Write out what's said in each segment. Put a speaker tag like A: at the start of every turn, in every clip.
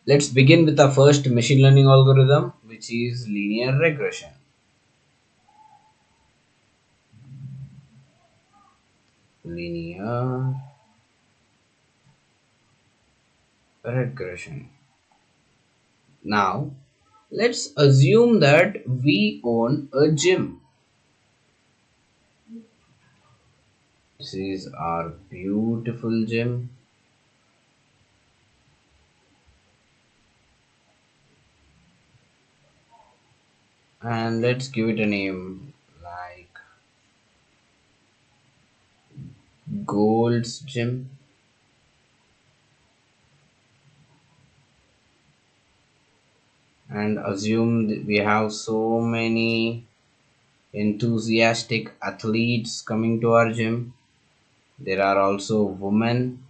A: Let's begin with the first machine learning algorithm, which is linear regression. Linear regression. Now, let's assume that we own a gym. This is our beautiful gym. And let's give it a name like Gold's Gym. And assume that we have so many enthusiastic athletes coming to our gym. There are also women.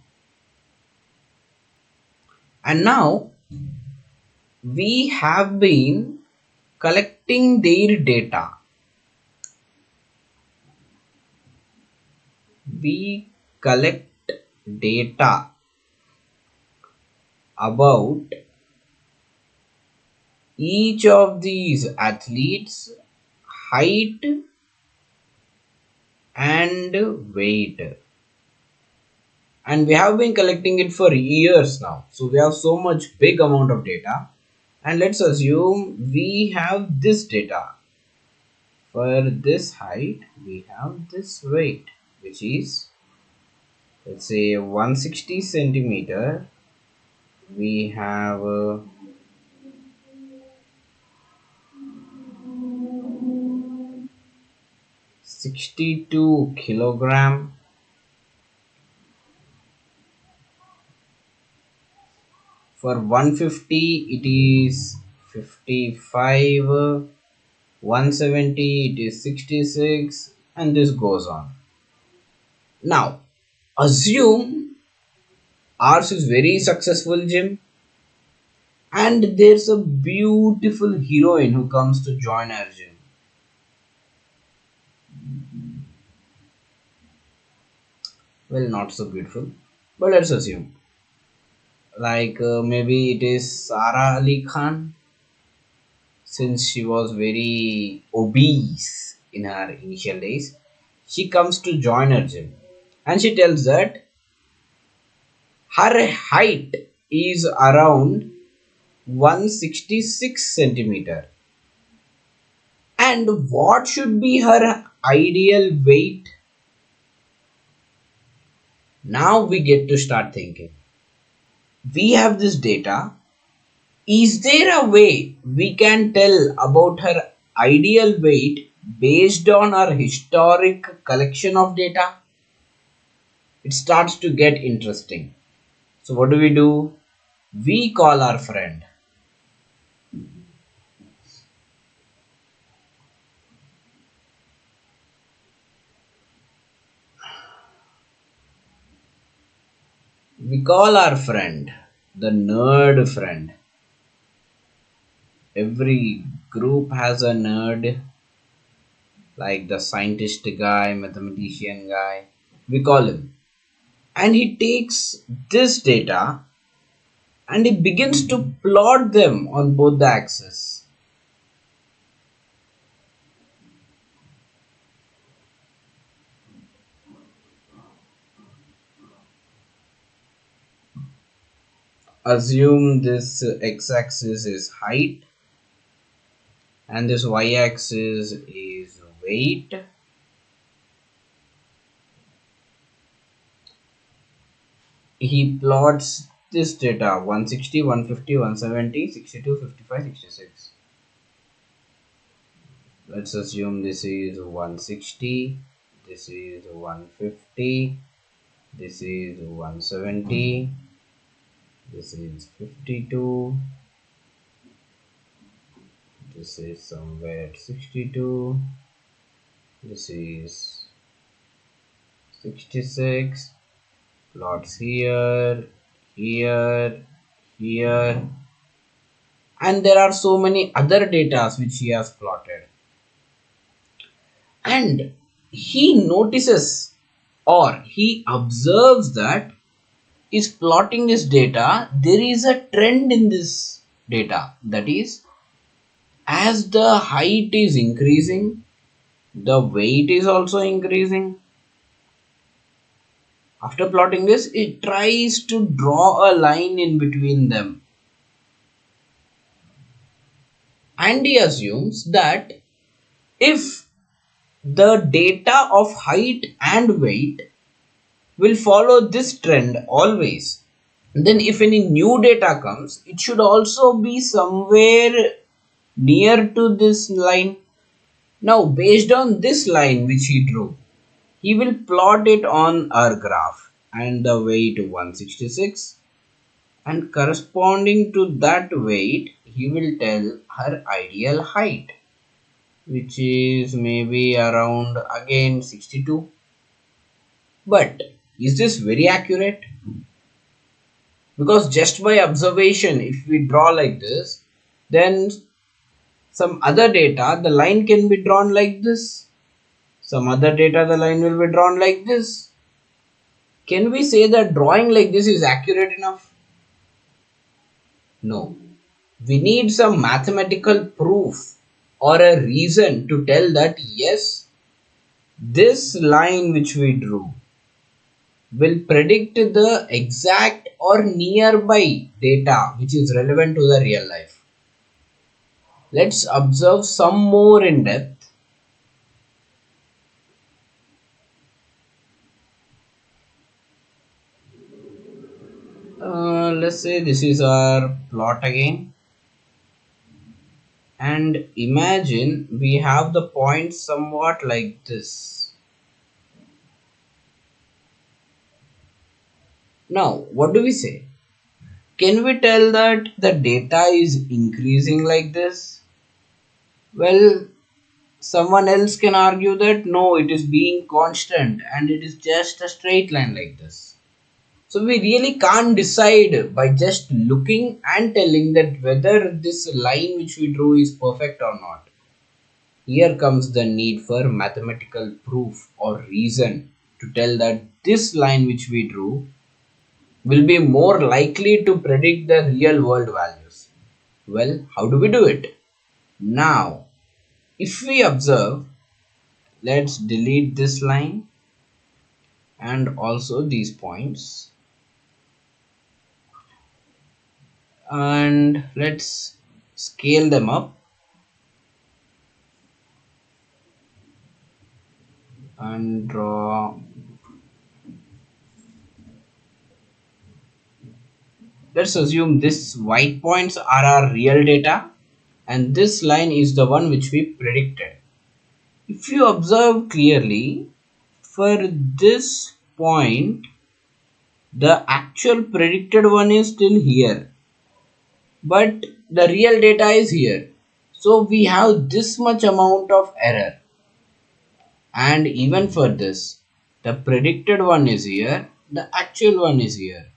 A: And now we have been collecting their data. We collect data about each of these athletes' height and weight. And we have been collecting it for years now. So we have so much big amount of data. And let's assume we have this data. For this height, we have this weight, which is, let's say, 160 centimeter. We have 62 kilogram. For 150, it is 55. 170, it is 66, and this goes on. Now, assume ours is very successful gym, and there's a beautiful heroine who comes to join our gym. Well, not so beautiful, but let's assume. Like maybe it is Sara Ali Khan, since she was very obese in her initial days. She comes to join her gym, and she tells that her height is around 166 centimeter. And what should be her ideal weight? Now we get to start thinking. We have this data. Is there a way we can tell about her ideal weight based on our historic collection of data? It starts to get interesting. So what do? We call our friend. We call our friend the nerd friend. Every group has a nerd, like the scientist guy, mathematician guy. We call him. And he takes this data and he begins to plot them on both the axes. Assume this x-axis is height and this y-axis is weight. He plots this data 160, 150, 170, 62, 55, 66. Let's assume this is 160, this is 150, this is 170, this is 52, this is somewhere at 62, this is 66, plots here, here, here, and there are so many other data which he has plotted. And he notices or he observes that is plotting this data, there is a trend in this data. That is, as the height is increasing, the weight is also increasing. After plotting this, it tries to draw a line in between them. And he assumes that if the data of height and weight will follow this trend always, then if any new data comes, it should also be somewhere near to this line. Now, based on this line which he drew, he will plot it on our graph and the weight 166, and corresponding to that weight he will tell her ideal height, which is maybe around again 62. But is this very accurate? Because just by observation, if we draw like this, then some other data the line can be drawn like this, some other data the line will be drawn like this. Can we say that drawing like this is accurate enough? No. We need some mathematical proof or a reason to tell that yes, this line which we drew will predict the exact or nearby data which is relevant to the real life. Let's observe some more in depth. Let's say this is our plot again, and imagine we have the points somewhat like this. Now, what do we say? Can we tell that the data is increasing like this? Well, someone else can argue that no, it is being constant and it is just a straight line like this. So we really can't decide by just looking and telling that whether this line which we drew is perfect or not. Here comes the need for mathematical proof or reason to tell that this line which we drew will be more likely to predict the real world values. Well, how do we do it? Now, if we observe, let's delete this line and also these points, and let's scale them up and draw. Let's assume this white points are our real data and this line is the one which we predicted. If you observe clearly, for this point the actual predicted one is still here, but the real data is here. So we have this much amount of error, and even for this, the predicted one is here, the actual one is here.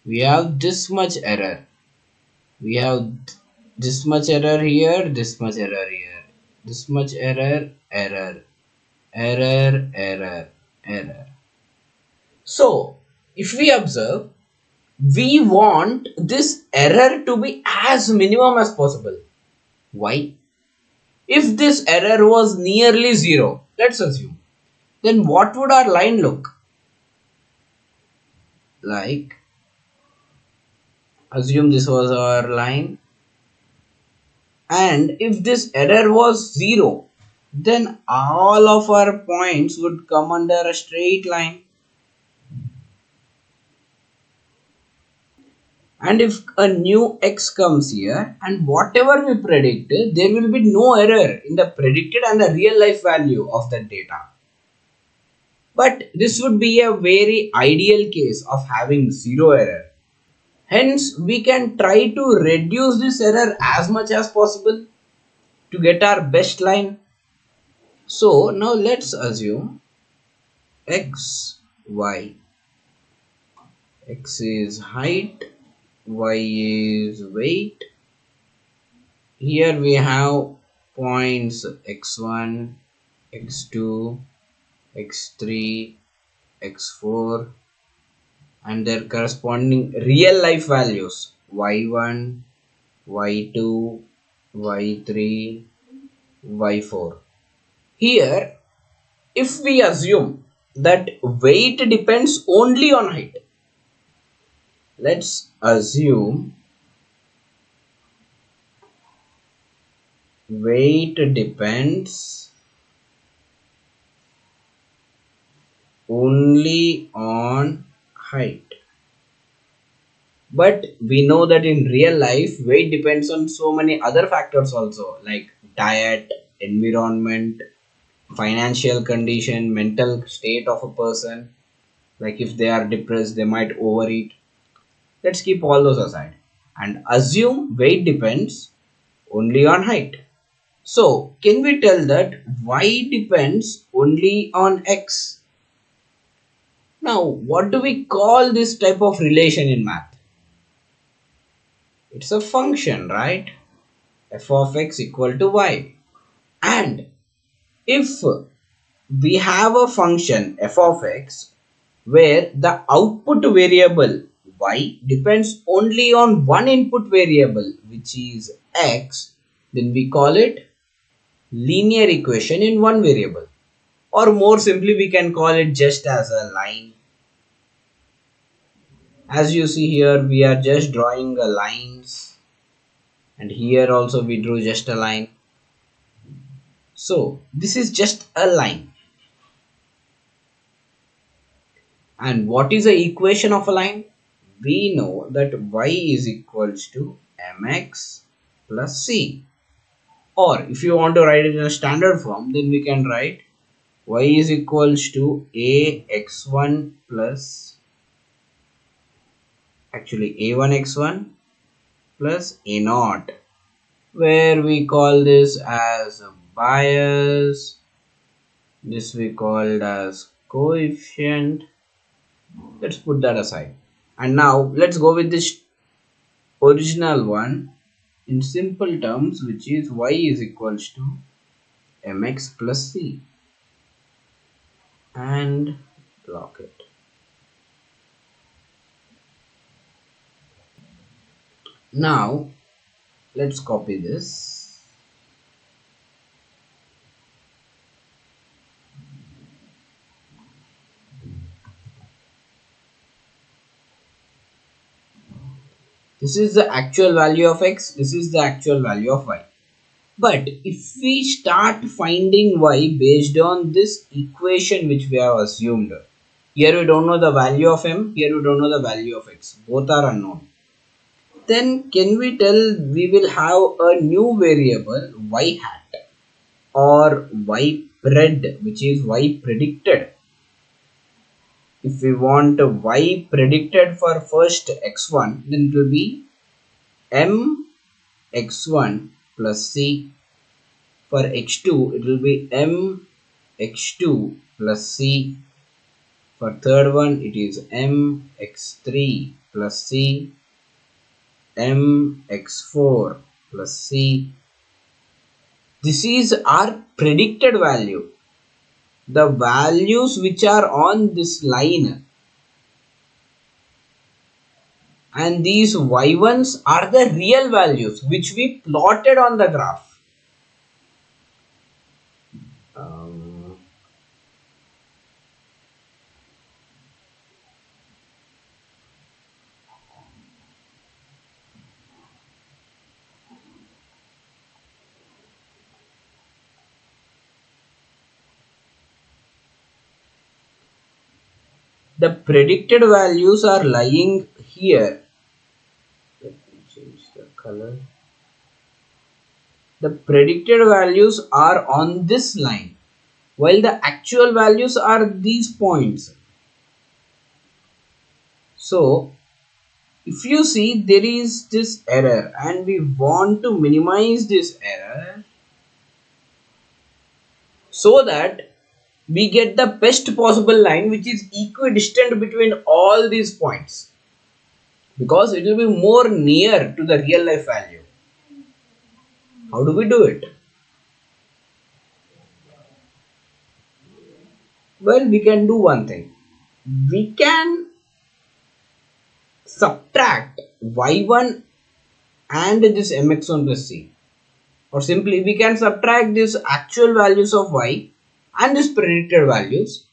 A: We have this much error. We have this much error here, this much error here, this much error, error, error, error, error. So, if we observe, we want this error to be as minimum as possible. Why? If this error was nearly zero, let's assume, then what would our line look like? Assume this was our line, and if this error was zero, then all of our points would come under a straight line. And if a new x comes here, and whatever we predict, there will be no error in the predicted and the real life value of the data. But this would be a very ideal case of having zero error. Hence, we can try to reduce this error as much as possible to get our best line. So now let's assume x, y. X is height, y is weight. Here we have points x1, x2, x3, x4, and their corresponding real life values y1, y2, y3, y4. Here, if we assume that weight depends only on height, let's assume weight depends only on height. But we know that in real life, weight depends on so many other factors also, like diet, environment, financial condition, mental state of a person. Like if they are depressed, they might overeat. Let's keep all those aside and assume weight depends only on height. So, can we tell that y depends only on x? Now, what do we call this type of relation in math? It's a function, right? F of x equal to y. And if we have a function f of x where the output variable y depends only on one input variable, which is x, then we call it linear equation in one variable. Or more simply, we can call it just as a line. As you see here, we are just drawing a lines, and here also we drew just a line. So this is just a line. And what is the equation of a line? We know that y is equals to mx plus c. Or if you want to write it in a standard form, then we can write y is equals to ax1 plus, actually a1x1 plus a naught, where we call this as bias, this we called as coefficient. Let's put that aside. And now let's go with this original one in simple terms, which is y is equals to mx plus c, and block it. Now let's copy this. This is the actual value of x, this is the actual value of y. But if we start finding y based on this equation which we have assumed, here we don't know the value of m, here we don't know the value of x, both are unknown. Then can we tell we will have a new variable y hat or y pred, which is y predicted. If we want y predicted for first x1, then it will be m x1 plus c. For x2, it will be m x2 plus c. For third one, it is m x3 plus c, m x4 plus c. This is our predicted value. The values which are on this line, and these y1s are the real values which we plotted on the graph. Um, the predicted values are lying here. Let me change the color. The predicted values are on this line, while the actual values are these points. So if you see, there is this error and we want to minimize this error so that we get the best possible line which is equidistant between all these points, because it will be more near to the real life value. How do we do it? Well, we can do one thing. We can subtract y1 and this mx1 plus c, or simply we can subtract this actual values of y and this predicted values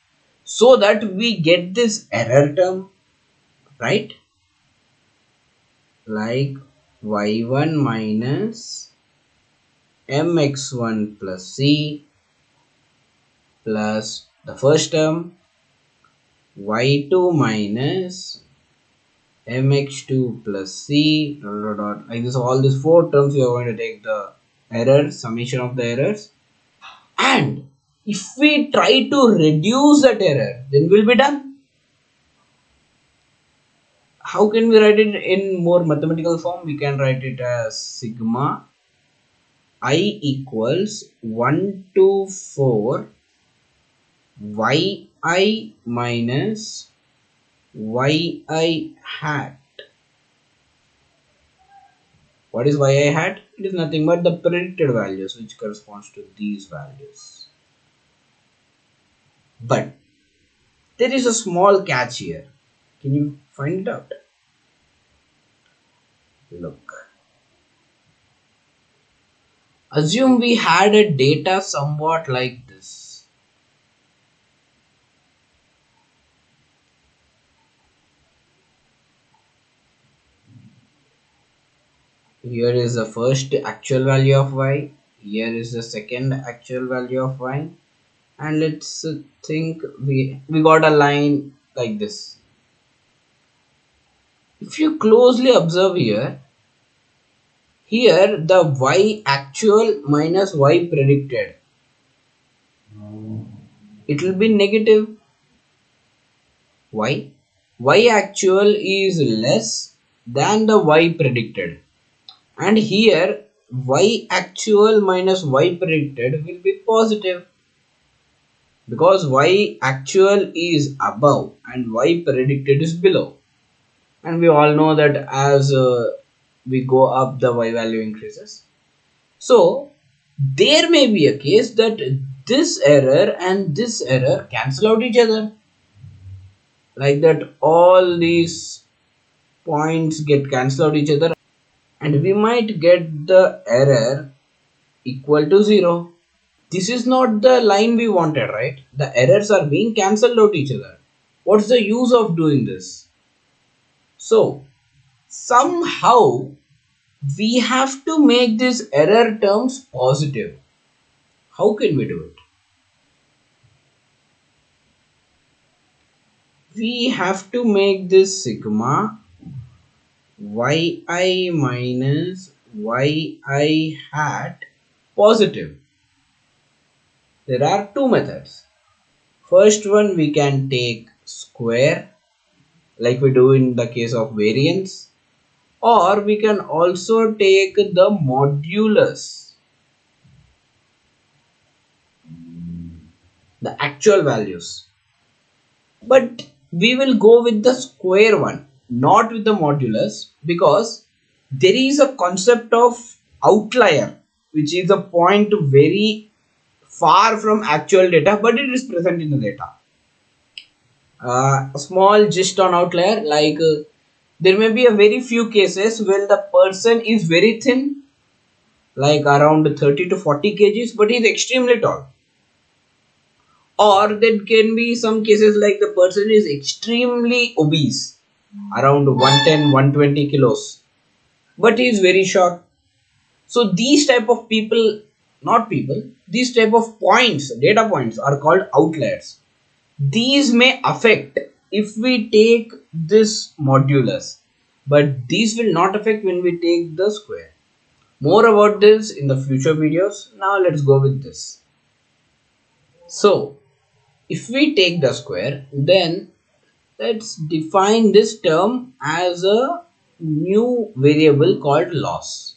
A: so that we get this error term, right? Like y1 minus mx1 plus c plus the first term y2 minus mx2 plus c dot, dot, dot. Like this, all these four terms we are going to take the errors, summation of the errors, and if we try to reduce that error, then we'll be done. How can we write it in more mathematical form? We can write it as sigma I equals 1 to 4 yi minus yi hat. What is yi hat? It is nothing but the predicted values which corresponds to these values. But there is a small catch here. Can you find it out? Look. Assume we had a data somewhat like this. Here is the first actual value of y. Here is the second actual value of y. And let's think we got a line like this. If you closely observe here the y actual minus y predicted, it will be negative. Why? Y actual is less than the y predicted, and here y actual minus y predicted will be positive, because y actual is above and y predicted is below, and we all know that as we go up the y value increases. So there may be a case that this error and this error cancel out each other, like that all these points get cancelled out each other, and we might get the error equal to 0. This is not the line we wanted, right? The errors are being cancelled out each other. What's the use of doing this? So somehow we have to make these error terms positive. How can we do it? We have to make this sigma yi minus yi hat positive. There are two methods. First one, we can take square like we do in the case of variance, or we can also take the modulus, the actual values. But we will go with the square one, not with the modulus, because there is a concept of outlier, which is a point very far from actual data, but it is present in the data. A small gist on outlier, like there may be a very few cases where the person is very thin, like around 30 to 40 kgs, but he is extremely tall. Or there can be some cases like the person is extremely obese, around 110 120 kilos, but he is very short. So these type of people, not people, these type of points, data points, are called outliers. These may affect if we take this modulus, but these will not affect when we take the square. More about this in the future videos. Now let's go with this. So if we take the square, then let's define this term as a new variable called loss.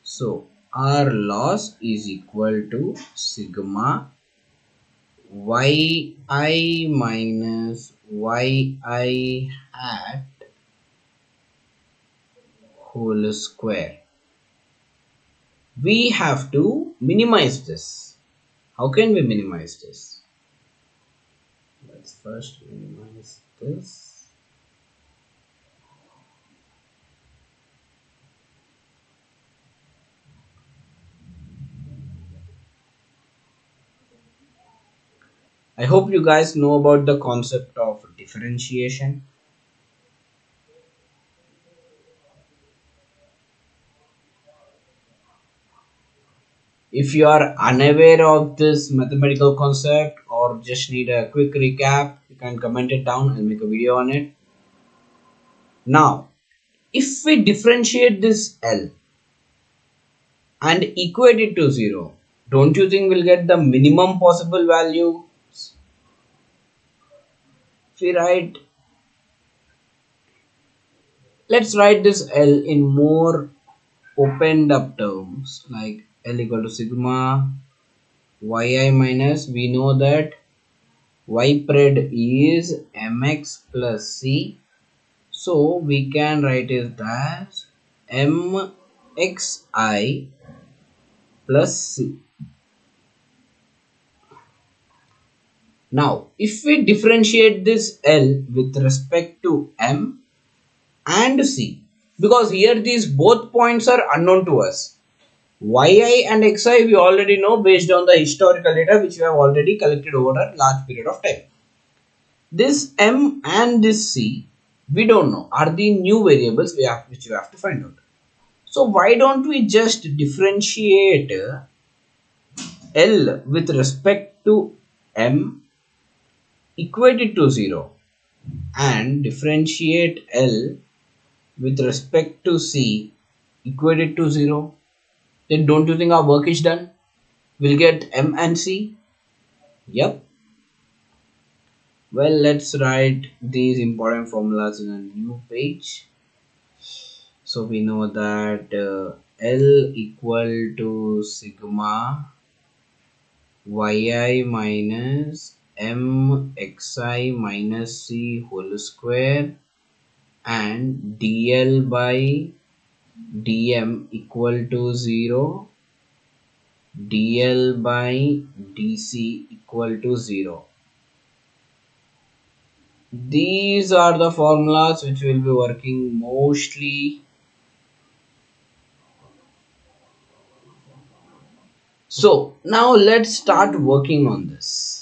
A: So our loss is equal to sigma yi minus yi hat whole square. We have to minimize this. How can we minimize this? Let's first minimize this. I hope you guys know about the concept of differentiation. If you are unaware of this mathematical concept or just need a quick recap, you can comment it down and make a video on it. Now, if we differentiate this L and equate it to 0, don't you think we'll get the minimum possible value? If we write, let's write this L in more opened up terms like L equal to sigma yi minus, we know that y pred is mx plus c, so we can write it as mxi plus c. Now, if we differentiate this L with respect to M and C, because here these both points are unknown to us. Yi and Xi we already know based on the historical data which we have already collected over a large period of time. This M and this C we don't know are the new variables which we have to find out. So why don't we just differentiate L with respect to M, equate it to 0, and differentiate L with respect to C, equate it to 0, then don't you think our work is done? We'll get M and C. Yep. Well, let's write these important formulas in a new page. So we know that L equal to sigma yi minus mxi minus c whole square and dl by dm equal to 0, dl by dc equal to 0. These are the formulas which will be working mostly. So now let's start working on this.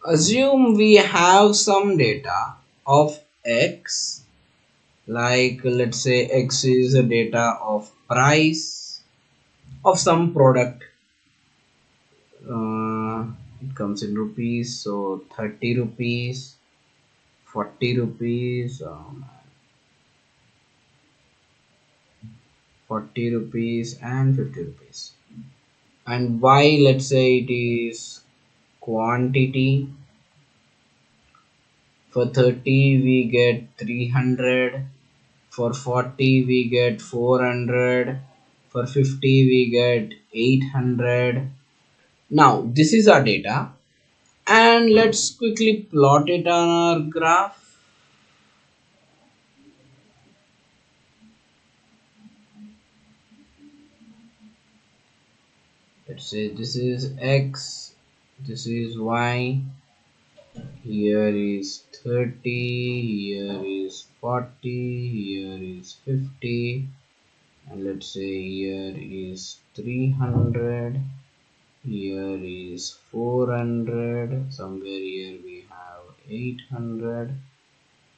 A: Assume we have some data of x, like let's say x is a data of price of some product. It comes in rupees, so 30 rupees, 40 rupees, 40 rupees and 50 rupees. And y, let's say it is quantity. For 30 we get 300, for 40 we get 400, for 50 we get 800. Now this is our data and let's quickly plot it on our graph. Let's say this is x, this is y, here is 30, here is 40, here is 50, and let's say here is 300, here is 400, somewhere here we have 800,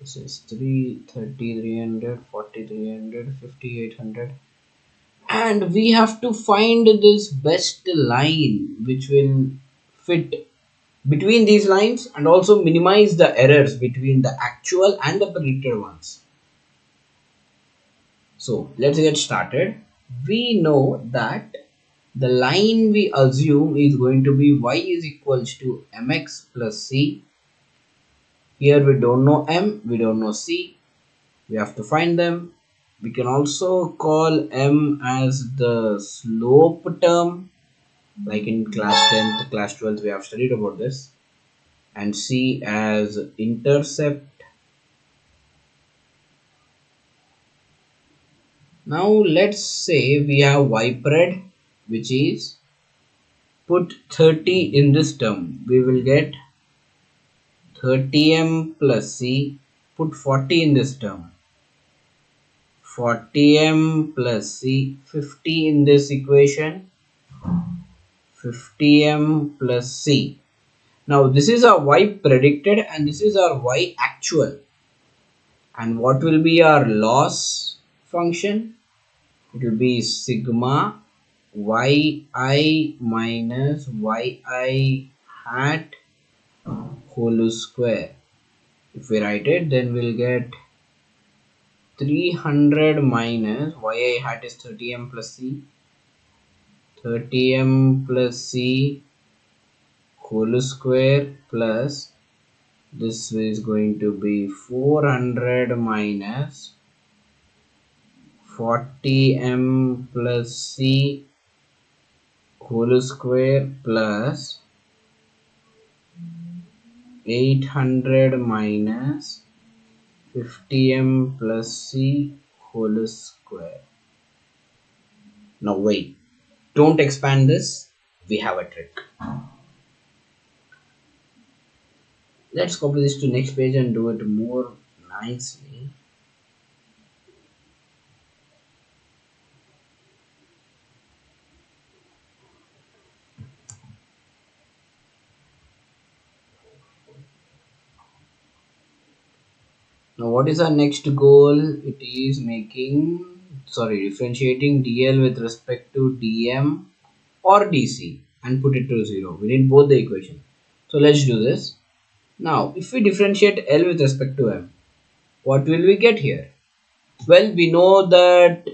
A: this is 330, 300, 40, 300, 50, 800, and we have to find this best line which will fit between these lines and also minimize the errors between the actual and the predicted ones. So let's get started. We know that the line we assume is going to be y is equals to mx plus c. Here we don't know m, we don't know c. We have to find them. We can also call m as the slope term, like in class 10th, class 12th we have studied about this, and c as intercept. Now let's say we have y pred, which is put 30 in this term, we will get 30m plus c, put 40 in this term, 40m plus C, 50 in this equation, 50m plus C. Now this is our y predicted and this is our y actual. And what will be our loss function? It will be sigma yi minus yi hat whole square. If we write it, then we'll get 300 minus yi hat is 30m plus c, 30m plus c whole square plus this is going to be 400 minus 40m plus c whole square plus 800 minus 50m plus c whole square. Now wait, don't expand this, we have a trick. Let's copy this to next page and do it more nicely. Now what is our next goal? It is differentiating dl with respect to dm or dc and put it to 0. We need both the equation. So let's do this. Now if we differentiate L with respect to M, what will we get here? Well, we know that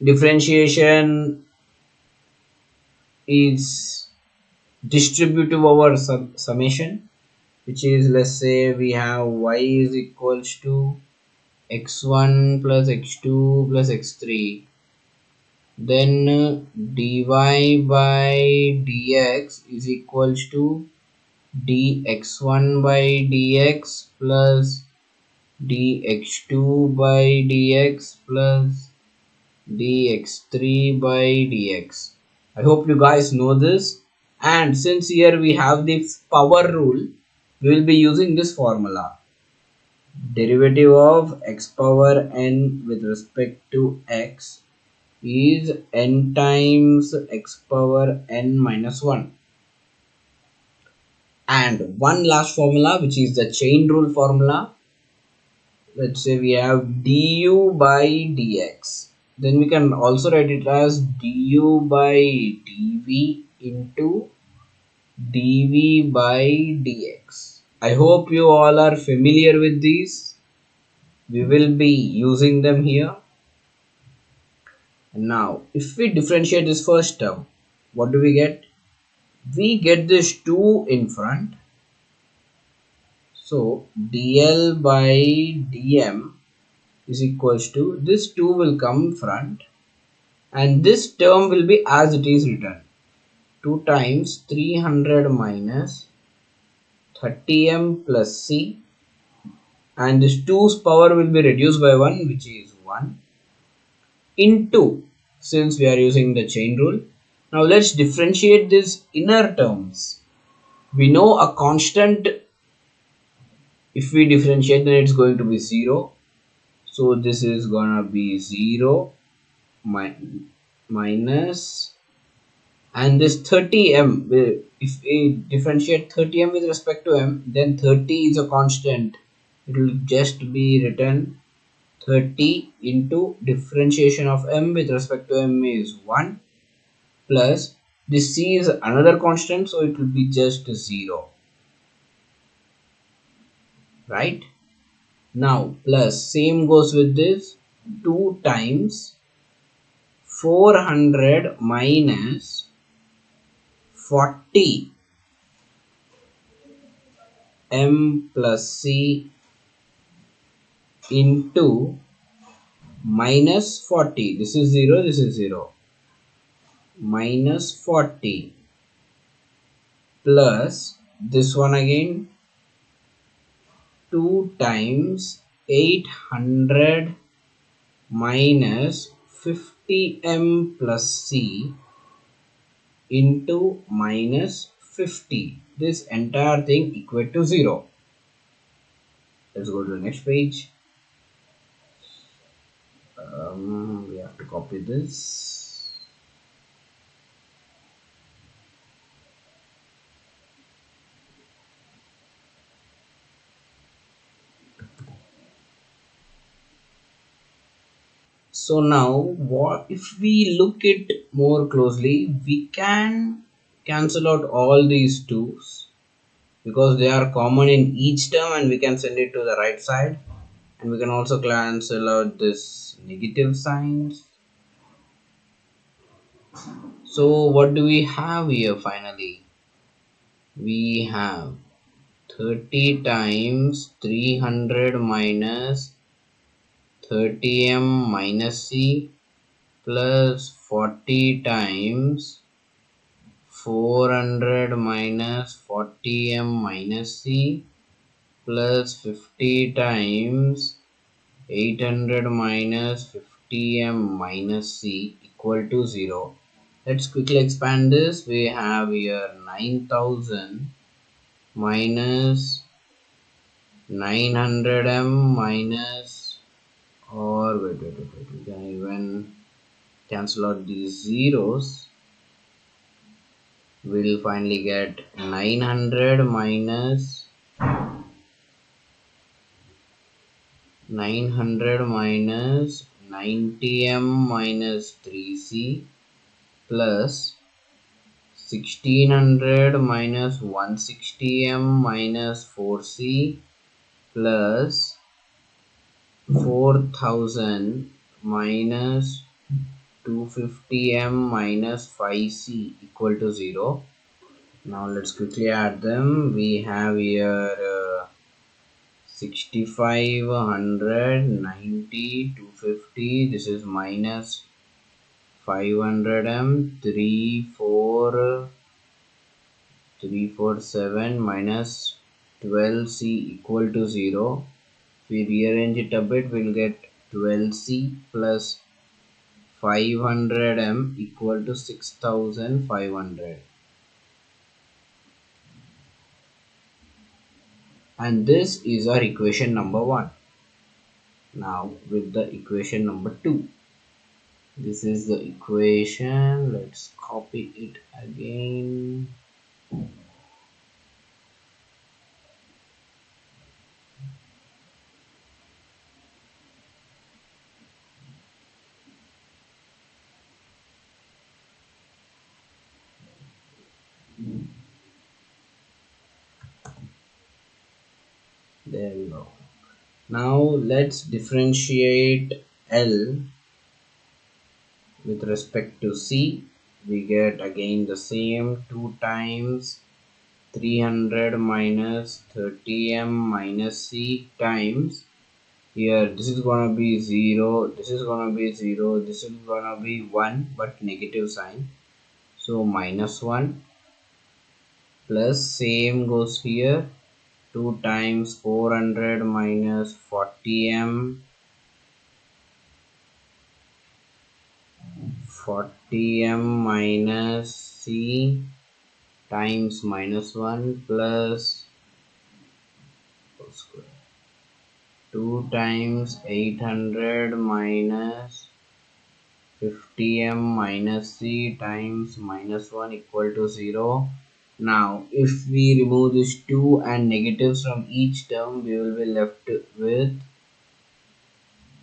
A: differentiation is distributive over summation, which is, let's say we have y is equals to x1 plus x2 plus x3, then dy by dx is equals to dx1 by dx plus dx2 by dx plus dx3 by dx. I hope you guys know this, and since here we have the power rule, we will be using this formula. Derivative of x power n with respect to x is n times x power n minus 1. And one last formula, which is the chain rule formula. Let's say we have du by dx, then we can also write it as du by dv into dv by dx. I hope you all are familiar with these. We will be using them here. Now if we differentiate this first term, what do we get? We get this 2 in front, so dl by dm is equals to this 2 will come front and this term will be as it is written, 2 times 300 minus 30m plus c, and this 2's power will be reduced by 1, which is 1, into, since we are using the chain rule. Now let's differentiate these inner terms. We know a constant, if we differentiate, then it's going to be 0. So this is gonna be 0 minus, and this 30m, if we differentiate 30m with respect to m, then 30 is a constant. It will just be written 30 into differentiation of m with respect to m is 1 plus this c is another constant, so it will be just 0, right? Now plus same goes with this 2 times 400 minus 40 m plus c into minus 40, this is 0, this is 0, minus 40 plus this one again 2 times 800 minus 50m plus c into minus 50. This entire thing equal to 0. Let's go to the next page. We have to copy this. So now, what if we look it more closely? We can cancel out all these twos because they are common in each term, and we can send it to the right side. And we can also cancel out this negative signs. So what do we have here finally? We have 30 times 300 minus 30m minus c plus 40 times 400 minus 40m minus c plus 50 times 800 minus 50m minus c equal to 0. Let's quickly expand this. We have here 9000 minus 900m minus, or wait, we can even cancel out these zeros. We'll finally get 900 minus 90m minus 3c plus 1600 minus 160m minus 4c plus 4000 minus 250m minus 5c equal to 0. Now let's quickly add them. We have here 65, 100, 90, 250. This is minus 500m, 347 minus 12c equal to 0. If we rearrange it a bit, we'll get 12c plus 500m equal to 6500. And this is our equation number 1. Now with the equation number 2. This is the equation. Let's copy it again. There we go. Now let's differentiate L with respect to C. We get again the same 2 times 300 minus 30m minus c times, here this is gonna be 0, this is gonna be 0, this is gonna be 1 but negative sign, so minus 1 plus same goes here 2 times 400 minus 40m minus c times minus 1 plus 2 times 800 minus 50m minus c times minus 1 equal to 0. Now if we remove these 2 and negatives from each term, we will be left with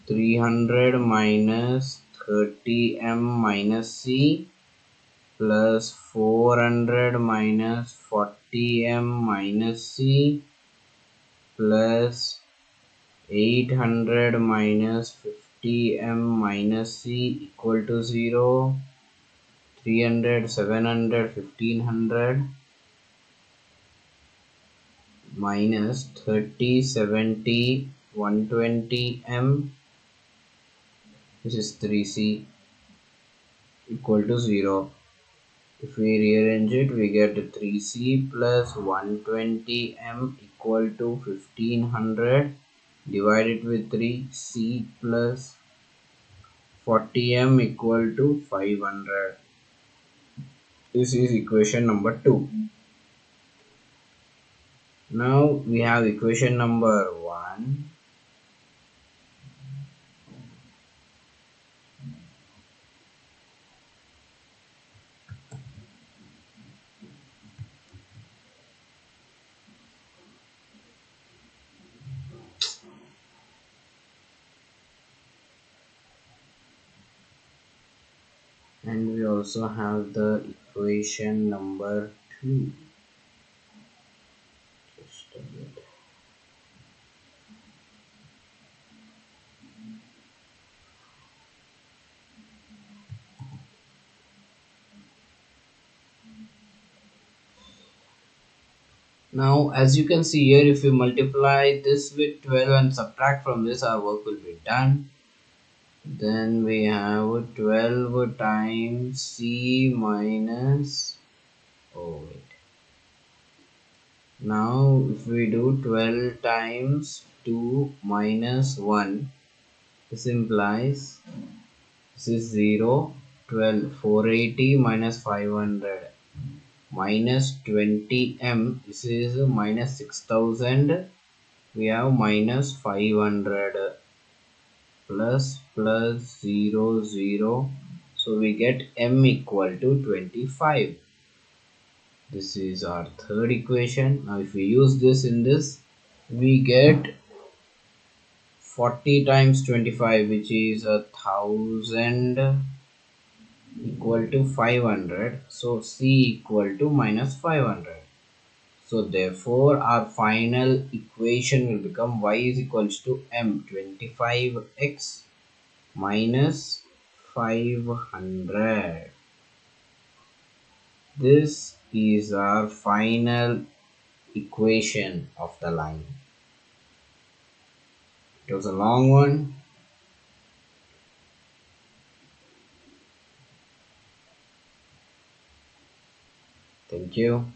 A: 300 minus 30m minus c plus 400 minus 40m minus c plus 800 minus 50m minus c equal to 0. 300, 700, 1500 minus 30, 70, 120m, this is 3c equal to 0. If we rearrange it, we get 3c plus 120m equal to 1500 divided with 3, c plus 40m equal to 500. This is equation number 2. Now we have equation number 1. also have the equation number 2. Just a bit. Now, as you can see here, if we multiply this with 12 and subtract from this, our work will be done. Then we have 12 times C minus, oh wait. Now, if we do 12 times 2 minus 1, this implies this is 0, 12, 480 minus 500 minus 20m, this is minus 6000, we have minus 500 plus 0 0, so we get m equal to 25. This is our third equation. Now if we use this in this, we get 40 times 25, which is 1000, equal to 500. So C equal to minus 500. So therefore our final equation will become y is equals to m 25x minus 500. This is our final equation of the line. It was a long one. Thank you.